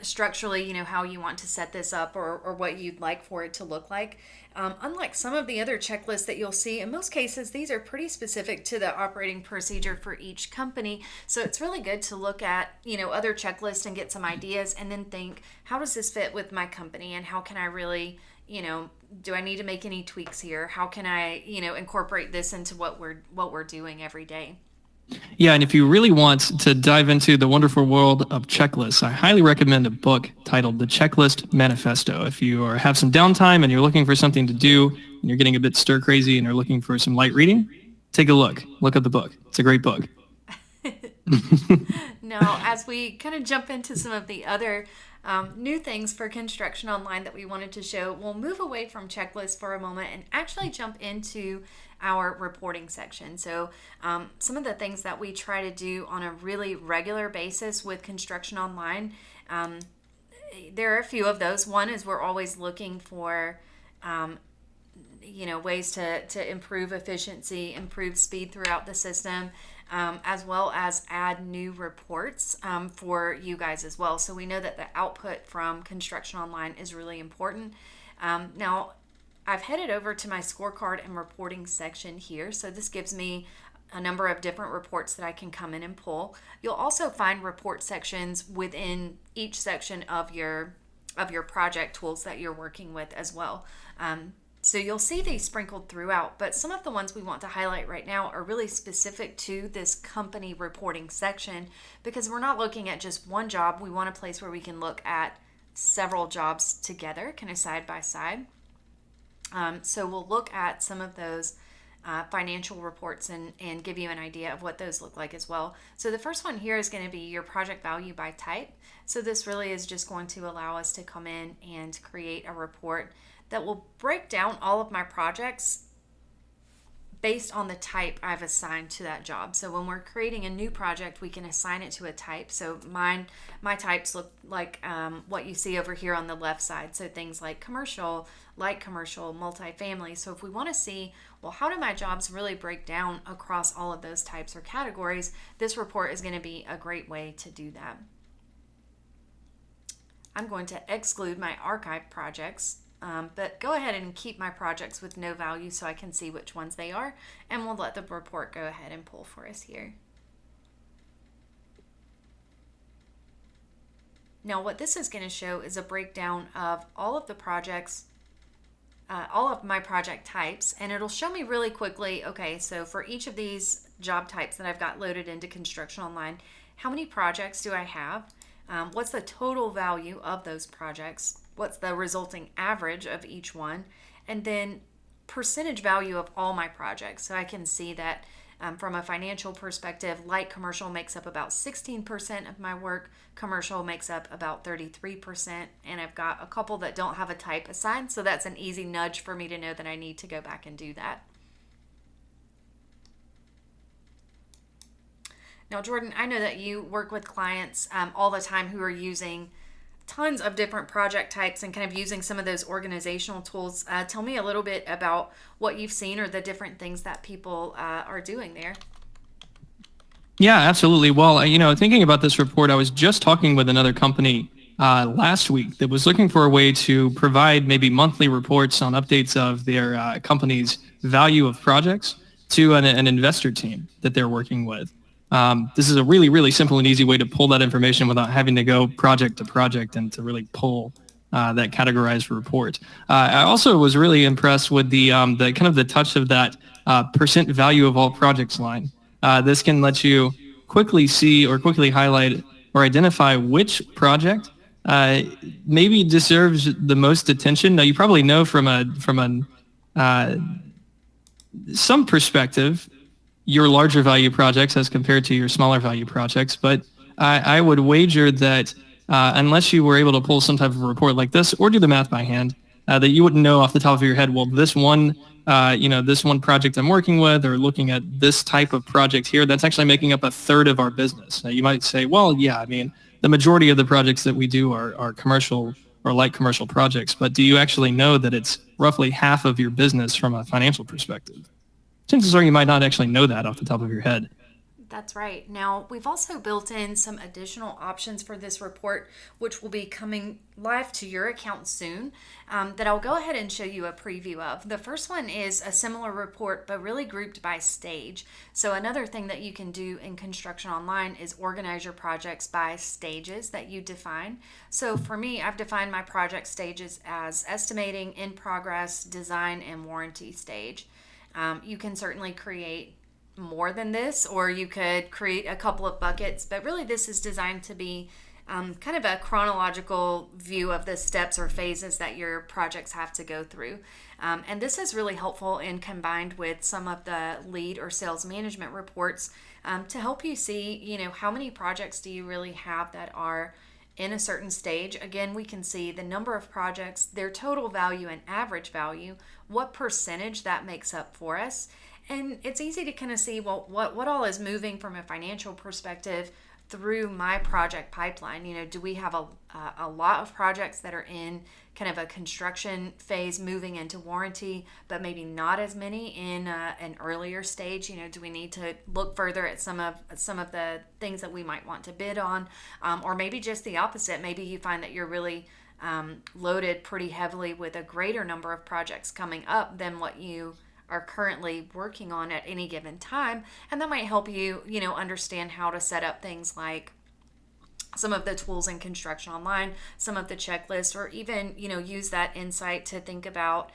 structurally, how you want to set this up or what you'd like for it to look like. Unlike some of the other checklists that you'll see, in most cases, these are pretty specific to the operating procedure for each company. So it's really good to look at, other checklists and get some ideas and then think, how does this fit with my company? And how can I really, do I need to make any tweaks here? How can I, incorporate this into what we're doing every day? Yeah, and if you really want to dive into the wonderful world of checklists, I highly recommend a book titled The Checklist Manifesto. If you have some downtime and you're looking for something to do, and you're getting a bit stir crazy and you're looking for some light reading, take a look. Look at the book. It's a great book. Now, as we kind of jump into some of the other new things for ConstructionOnline that we wanted to show, we'll move away from checklists for a moment and actually jump into our reporting section. So some of the things that we try to do on a really regular basis with ConstructionOnline, there are a few of those. One is we're always looking for ways to improve efficiency, improve speed throughout the system, as well as add new reports for you guys as well. So we know that the output from ConstructionOnline is really important. Now, I've headed over to my scorecard and reporting section here. So this gives me a number of different reports that I can come in and pull. You'll also find report sections within each section of your project tools that you're working with as well. So you'll see these sprinkled throughout, but some of the ones we want to highlight right now are really specific to this company reporting section, because we're not looking at just one job. We want a place where we can look at several jobs together, kind of side by side. So we'll look at some of those financial reports and give you an idea of what those look like as well. So the first one here is going to be your project value by type. So this really is just going to allow us to come in and create a report that will break down all of my projects based on the type I've assigned to that job. So when we're creating a new project, we can assign it to a type. So my types look like what you see over here on the left side. So things like commercial, light commercial, multifamily. So if we want to see, well, how do my jobs really break down across all of those types or categories, this report is going to be a great way to do that. I'm going to exclude my archive projects. But go ahead and keep my projects with no value so I can see which ones they are, and we'll let the report go ahead and pull for us here. Now what this is going to show is a breakdown of all of the projects, all of my project types, and it'll show me really quickly, okay, so for each of these job types that I've got loaded into ConstructionOnline, how many projects do I have? What's the total value of those projects? What's the resulting average of each one? And then percentage value of all my projects. So I can see that from a financial perspective, light commercial makes up about 16% of my work. Commercial makes up about 33%. And I've got a couple that don't have a type assigned. So that's an easy nudge for me to know that I need to go back and do that. Now, Jordan, I know that you work with clients all the time who are using tons of different project types and kind of using some of those organizational tools. Tell me a little bit about what you've seen or the different things that people are doing there. Yeah, absolutely. Well, thinking about this report, I was just talking with another company last week that was looking for a way to provide maybe monthly reports on updates of their company's value of projects to an investor team that they're working with. This is a really, really simple and easy way to pull that information without having to go project to project and to really pull that categorized report. I also was really impressed with the kind of the touch of that percent value of all projects line. This can let you quickly see or quickly highlight or identify which project maybe deserves the most attention. Now, you probably know from some perspective your larger value projects as compared to your smaller value projects. But I would wager that unless you were able to pull some type of report like this or do the math by hand, that you wouldn't know off the top of your head, well, this one project I'm working with or looking at this type of project here, that's actually making up a third of our business. Now, you might say, well, yeah, I mean, the majority of the projects that we do are commercial or light commercial projects, but do you actually know that it's roughly half of your business from a financial perspective? Chances are you might not actually know that off the top of your head. That's right. Now, we've also built in some additional options for this report, which will be coming live to your account soon, that I'll go ahead and show you a preview of. The first one is a similar report, but really grouped by stage. So another thing that you can do in ConstructionOnline is organize your projects by stages that you define. So for me, I've defined my project stages as estimating, in progress, design, and warranty stage. You can certainly create more than this, or you could create a couple of buckets, but really this is designed to be kind of a chronological view of the steps or phases that your projects have to go through. And this is really helpful and combined with some of the lead or sales management reports to help you see, how many projects do you really have that are in a certain stage. Again, we can see the number of projects, their total value and average value, what percentage that makes up for us. And it's easy to kind of see, well, what all is moving from a financial perspective through my project pipeline. Do we have a lot of projects that are in kind of a construction phase moving into warranty, but maybe not as many in an earlier stage? Do we need to look further at some of the things that we might want to bid on, or maybe just the opposite? Maybe you find that you're really loaded pretty heavily with a greater number of projects coming up than what you are currently working on at any given time, and that might help you, understand how to set up things like some of the tools in ConstructionOnline, some of the checklists, or even, use that insight to think about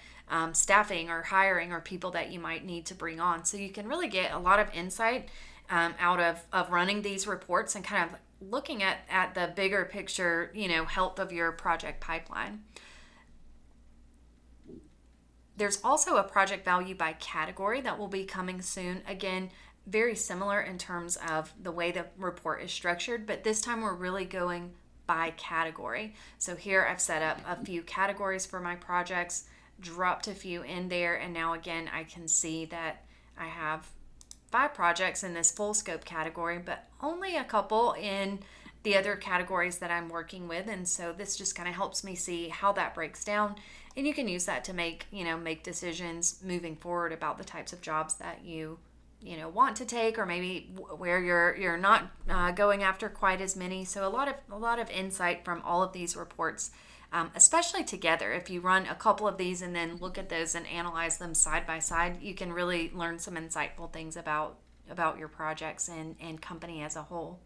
staffing or hiring or people that you might need to bring on. So you can really get a lot of insight out of running these reports and kind of looking at the bigger picture, health of your project pipeline. There's also a project value by category that will be coming soon. Again, very similar in terms of the way the report is structured, but this time we're really going by category. So here I've set up a few categories for my projects, dropped a few in there, and now again I can see that I have 5 projects in this full scope category, but only a couple in the other categories that I'm working with. And so this just kind of helps me see how that breaks down. And you can use that to make decisions moving forward about the types of jobs that you want to take, or maybe where you're not going after quite as many. So a lot of insight from all of these reports, especially together. If you run a couple of these and then look at those and analyze them side by side, you can really learn some insightful things about your projects and company as a whole.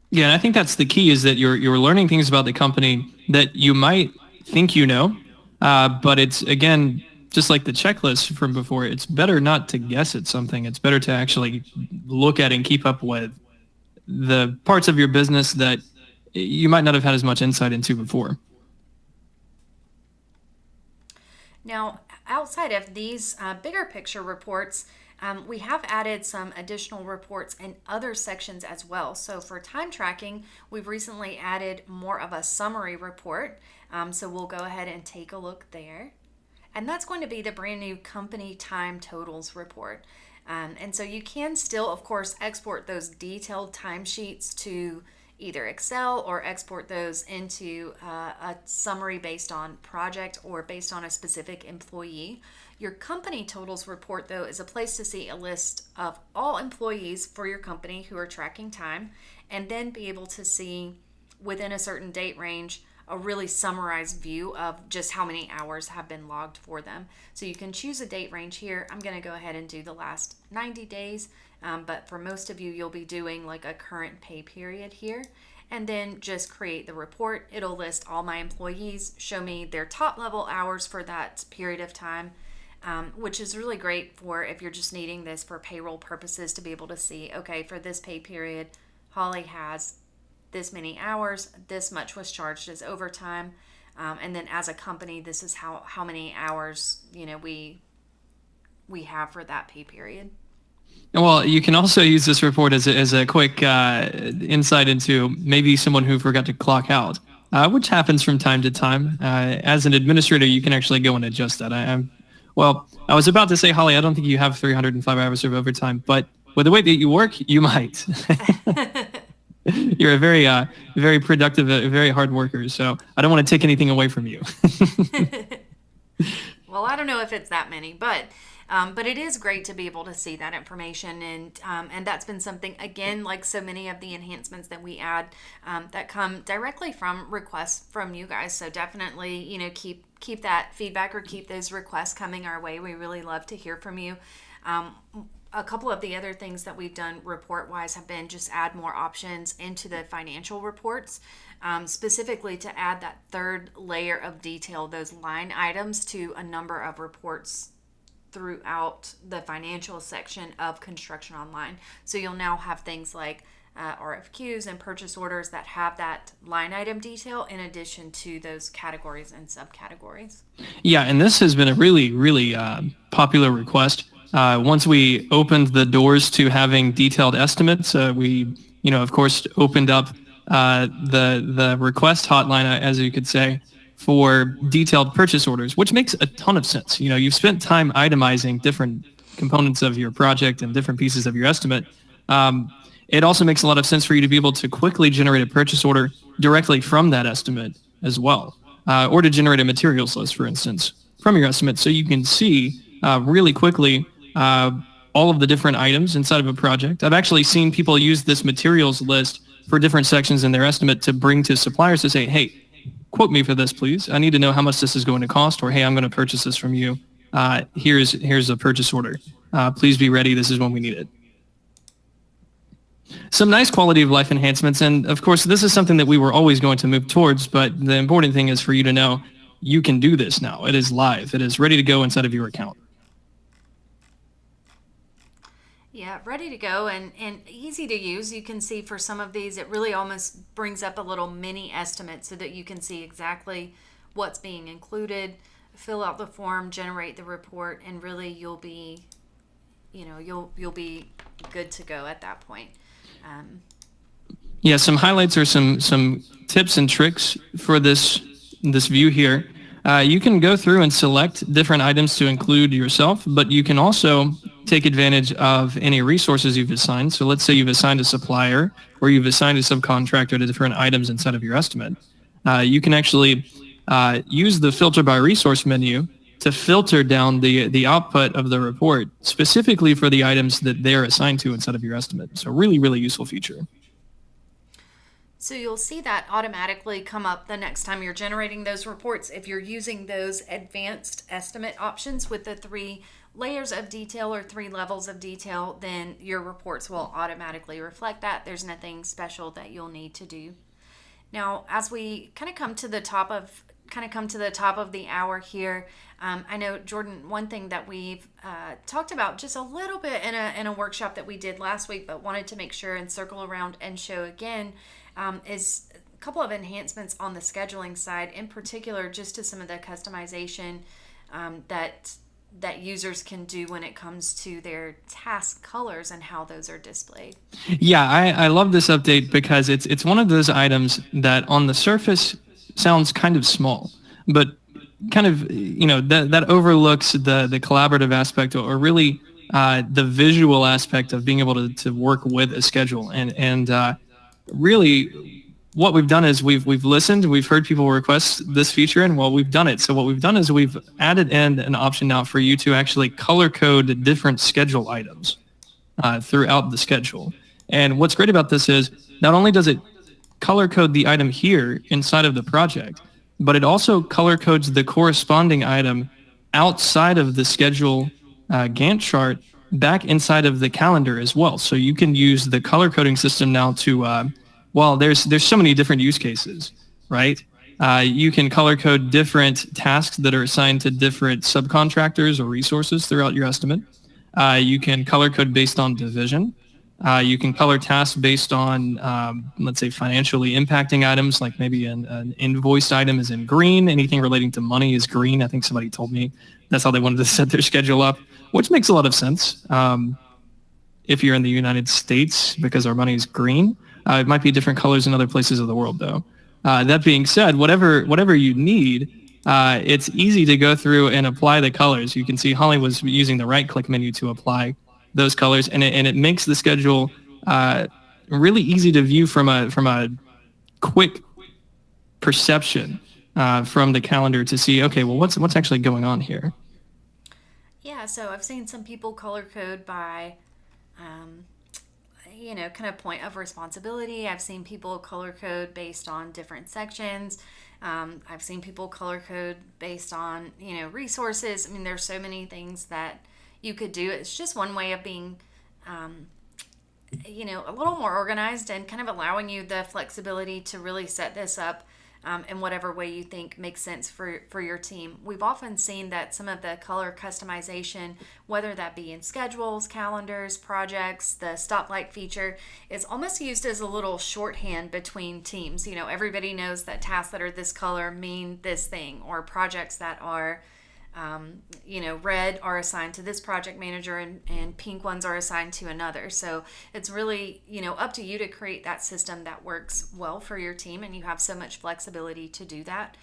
Yeah, and I think that's the key, is that you're learning things about the company that you might think but it's, again, just like the checklist from before, it's better not to guess at something. It's better to actually look at and keep up with the parts of your business that you might not have had as much insight into before. Now, outside of these bigger picture reports, we have added some additional reports in other sections as well. So for time tracking, we've recently added more of a summary report. So we'll go ahead and take a look there. And that's going to be the brand new company time totals report. And so you can still, of course, export those detailed timesheets to either Excel or export those into a summary based on project or based on a specific employee. Your company totals report, though, is a place to see a list of all employees for your company who are tracking time, and then be able to see within a certain date range a really summarized view of just how many hours have been logged for them. So you can choose a date range here. I'm going to go ahead and do the last 90 days, but for most of you, you'll be doing like a current pay period here, and then just create the report. It'll list all my employees, show me their top level hours for that period of time, which is really great for if you're just needing this for payroll purposes, to be able to see, okay, for this pay period, Holly has this many hours, this much was charged as overtime, and then as a company, this is how many hours we have for that pay period. Well, you can also use this report as a quick insight into maybe someone who forgot to clock out, which happens from time to time. As an administrator, you can actually go and adjust that. I was about to say, Holly, I don't think you have 305 hours of overtime, but with the way that you work, you might. You're a very productive, very hard worker, so I don't want to take anything away from you. Well, I don't know if it's that many, but it is great to be able to see that information, and that's been something, again, like so many of the enhancements that we add that come directly from requests from you guys. So definitely, keep that feedback or keep those requests coming our way. We really love to hear from you. A couple of the other things that we've done report-wise have been just add more options into the financial reports, specifically to add that third layer of detail, those line items, to a number of reports throughout the financial section of ConstructionOnline. So you'll now have things like RFQs and purchase orders that have that line item detail in addition to those categories and subcategories. Yeah, and this has been a really, really popular request. Once we opened the doors to having detailed estimates, we, of course, opened up the request hotline, as you could say, for detailed purchase orders, which makes a ton of sense. You've spent time itemizing different components of your project and different pieces of your estimate. It also makes a lot of sense for you to be able to quickly generate a purchase order directly from that estimate as well, or to generate a materials list, for instance, from your estimate, so you can see really quickly all of the different items inside of a project. I've actually seen people use this materials list for different sections in their estimate to bring to suppliers to say, hey, quote me for this, please. I need to know how much this is going to cost, or hey, I'm going to purchase this from you. Here's a purchase order. Please be ready. This is when we need it. Some nice quality of life enhancements, and of course, this is something that we were always going to move towards, but the important thing is for you to know you can do this now. It is live. It is ready to go inside of your account. Yeah, ready to go and easy to use. You can see for some of these, it really almost brings up a little mini estimate so that you can see exactly what's being included, fill out the form, generate the report, and really you'll be good to go at that point. Yeah, some highlights or some tips and tricks for this view here. You can go through and select different items to include yourself, but you can also take advantage of any resources you've assigned. So let's say you've assigned a supplier or you've assigned a subcontractor to different items inside of your estimate. You can actually use the filter by resource menu to filter down the output of the report specifically for the items that they're assigned to inside of your estimate. So really, really useful feature. So you'll see that automatically come up the next time you're generating those reports. If you're using those advanced estimate options with the 3 layers of detail or 3 levels of detail, then your reports will automatically reflect that. There's nothing special that you'll need to do. Now, as we kind of come to the top of the hour here, I know, Jordan, one thing that we've talked about just a little bit in a workshop that we did last week, but wanted to make sure and circle around and show again, is a couple of enhancements on the scheduling side, in particular just to some of the customization that users can do when it comes to their task colors and how those are displayed. Yeah, I love this update because it's one of those items that on the surface sounds kind of small, but kind of, that overlooks the collaborative aspect, or really the visual aspect of being able to work with a schedule. And really what we've done is we've listened, we've heard people request this feature, and we've done it. So what we've done is we've added in an option now for you to actually color code different schedule items throughout the schedule. And what's great about this is not only does it color code the item here inside of the project, but it also color codes the corresponding item outside of the schedule Gantt chart back inside of the calendar as well. So you can use the color coding system now to, there's so many different use cases, right? You can color code different tasks that are assigned to different subcontractors or resources throughout your estimate. You can color code based on division. You can color tasks based on, let's say, financially impacting items, like maybe an invoiced item is in green. Anything relating to money is green. I think somebody told me that's how they wanted to set their schedule up, which makes a lot of sense. If you're in the United States, because our money is green, it might be different colors in other places of the world, though. That being said, whatever you need, it's easy to go through and apply the colors. You can see Holly was using the right-click menu to apply those colors, and it makes the schedule really easy to view from a quick perception from the calendar to see, okay, well, what's actually going on here? Yeah, so I've seen some people color code by, kind of point of responsibility. I've seen people color code based on different sections. I've seen people color code based on, resources. I mean, there's so many things that you could do. It's just one way of being, a little more organized and kind of allowing you the flexibility to really set this up in whatever way you think makes sense for your team. We've often seen that some of the color customization, whether that be in schedules, calendars, projects, the stoplight feature, is almost used as a little shorthand between teams. Everybody knows that tasks that are this color mean this thing, or projects that are red are assigned to this project manager and pink ones are assigned to another. So it's really, up to you to create that system that works well for your team, and you have so much flexibility to do that.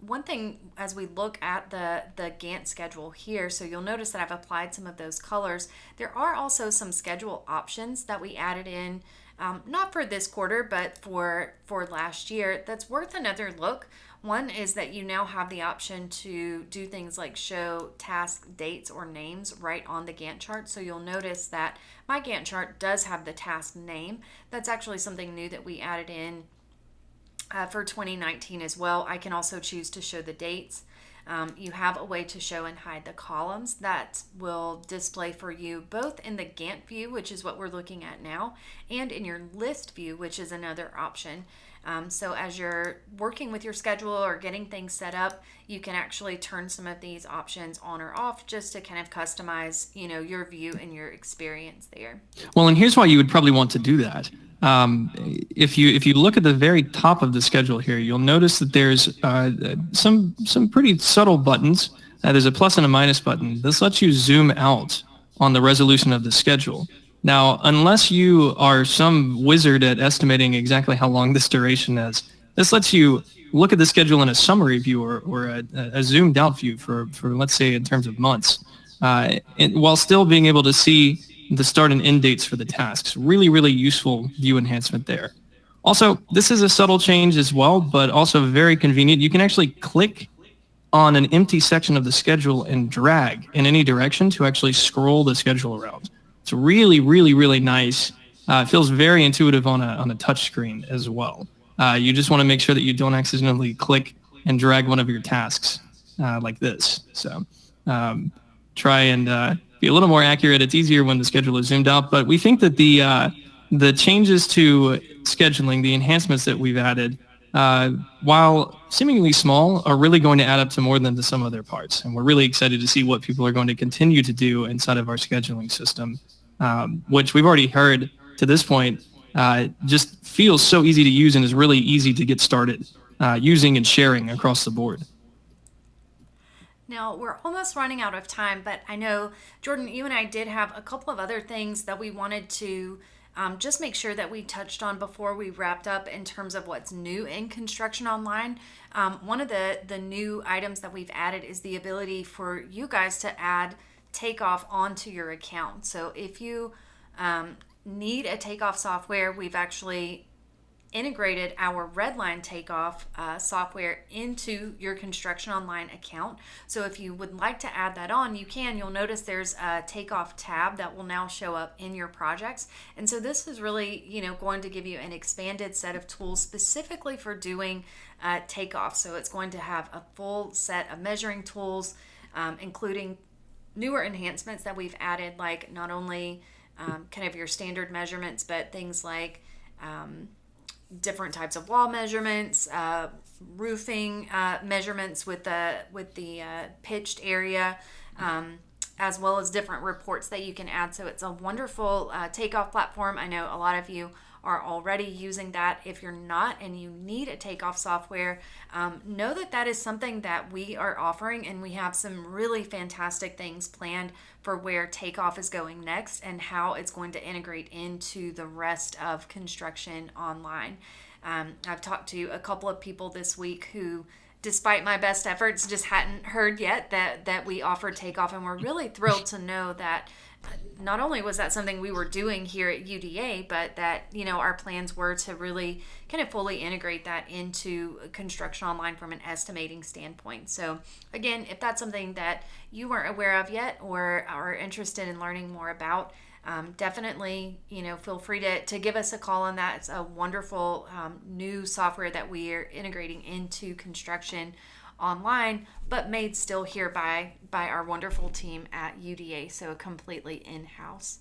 one thing as we look at the Gantt schedule here, so you'll notice that I've applied some of those colors. There are also some schedule options that we added in, not for this quarter, but for last year, that's worth another look. One is that you now have the option to do things like show task dates or names right on the Gantt chart. So you'll notice that my Gantt chart does have the task name. That's actually something new that we added in for 2019 as well. I can also choose to show the dates. You have a way to show and hide the columns that will display for you both in the Gantt view, which is what we're looking at now, and in your list view, which is another option. So as you're working with your schedule or getting things set up, you can actually turn some of these options on or off just to kind of customize, your view and your experience there. Well, and here's why you would probably want to do that. If you look at the very top of the schedule here, you'll notice that there's some pretty subtle buttons. There's a plus and a minus button. This lets you zoom out on the resolution of the schedule. Now, unless you are some wizard at estimating exactly how long this duration is, this lets you look at the schedule in a summary view or a zoomed out view for let's say in terms of months, while still being able to see the start and end dates for the tasks. Really, really useful view enhancement there. Also, this is a subtle change as well, but also very convenient. You can actually click on an empty section of the schedule and drag in any direction to actually scroll the schedule around. It's really, really, really nice. It feels very intuitive on a touch screen as well. You just want to make sure that you don't accidentally click and drag one of your tasks like this. So try and be a little more accurate. It's easier when the schedule is zoomed out, but we think that the changes to scheduling, the enhancements that we've added, while seemingly small, are really going to add up to more than the sum of their parts. And we're really excited to see what people are going to continue to do inside of our scheduling system, which we've already heard to this point just feels so easy to use and is really easy to get started using and sharing across the board. Now, we're almost running out of time, but I know, Jordan, you and I did have a couple of other things that we wanted to just make sure that we touched on before we wrapped up in terms of what's new in ConstructionOnline. One of the new items that we've added is the ability for you guys to add Takeoff onto your account. So if you need a Takeoff software, we've actually integrated our Redline Takeoff software into your ConstructionOnline account. So if you would like to add that on, you can. You'll notice there's a Takeoff tab that will now show up in your projects. And so this is really, going to give you an expanded set of tools specifically for doing Takeoff. So it's going to have a full set of measuring tools, including newer enhancements that we've added, like not only kind of your standard measurements, but things like different types of wall measurements, roofing measurements with the pitched area, as well as different reports that you can add. So it's a wonderful Takeoff platform. I know a lot of you are already using that. If you're not and you need a Takeoff software, know that is something that we are offering, and we have some really fantastic things planned for where Takeoff is going next and how it's going to integrate into the rest of ConstructionOnline. I've talked to a couple of people this week who, despite my best efforts, just hadn't heard yet that we offered Takeoff, and we're really thrilled to know that not only was that something we were doing here at UDA, but that, our plans were to really kind of fully integrate that into ConstructionOnline from an estimating standpoint. So again, if that's something that you weren't aware of yet or are interested in learning more about, definitely, feel free to give us a call on that. It's a wonderful new software that we are integrating into ConstructionOnline, but made still here by our wonderful team at UDA, so completely in-house.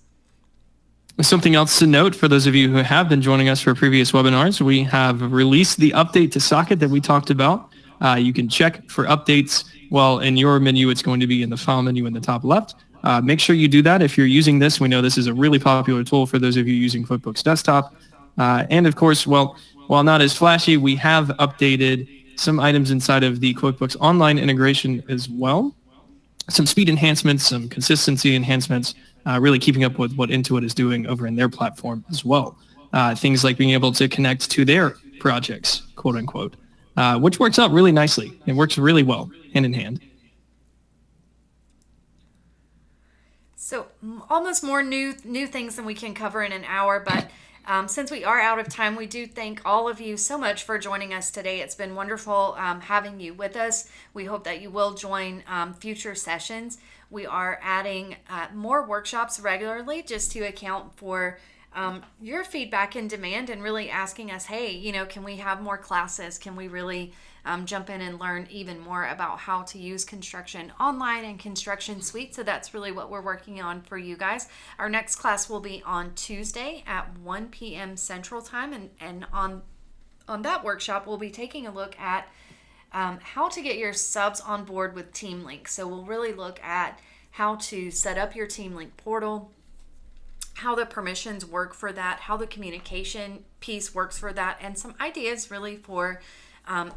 Something else to note for those of you who have been joining us for previous webinars, we have released the update to Socket that we talked about. You can check for updates. Well, in your menu, it's going to be in the file menu in the top left. Make sure you do that if you're using this. We know this is a really popular tool for those of you using QuickBooks Desktop. And of course, while not as flashy, we have updated some items inside of the QuickBooks Online integration as well. Some speed enhancements, some consistency enhancements, really keeping up with what Intuit is doing over in their platform as well. Things like being able to connect to their projects, quote unquote. which works out really nicely. It works really well hand in hand. So almost more new things than we can cover in an hour, but since we are out of time, we do thank all of you so much for joining us today. It's been wonderful having you with us. We hope that you will join future sessions. We are adding more workshops regularly just to account for your feedback and demand, and really asking us, hey, can we have more classes? Can we really jump in and learn even more about how to use ConstructionOnline and ConstructionSuite? So that's really what we're working on for you guys. Our next class will be on Tuesday at 1 p.m. Central Time, and on that workshop, we'll be taking a look at how to get your subs on board with TeamLink. So we'll really look at how to set up your TeamLink portal, how the permissions work for that, how the communication piece works for that, and some ideas really for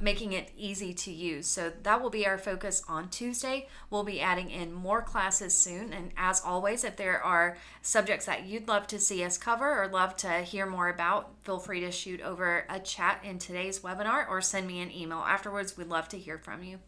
making it easy to use. So that will be our focus on Tuesday. We'll be adding in more classes soon. And as always, if there are subjects that you'd love to see us cover or love to hear more about, feel free to shoot over a chat in today's webinar or send me an email afterwards. We'd love to hear from you.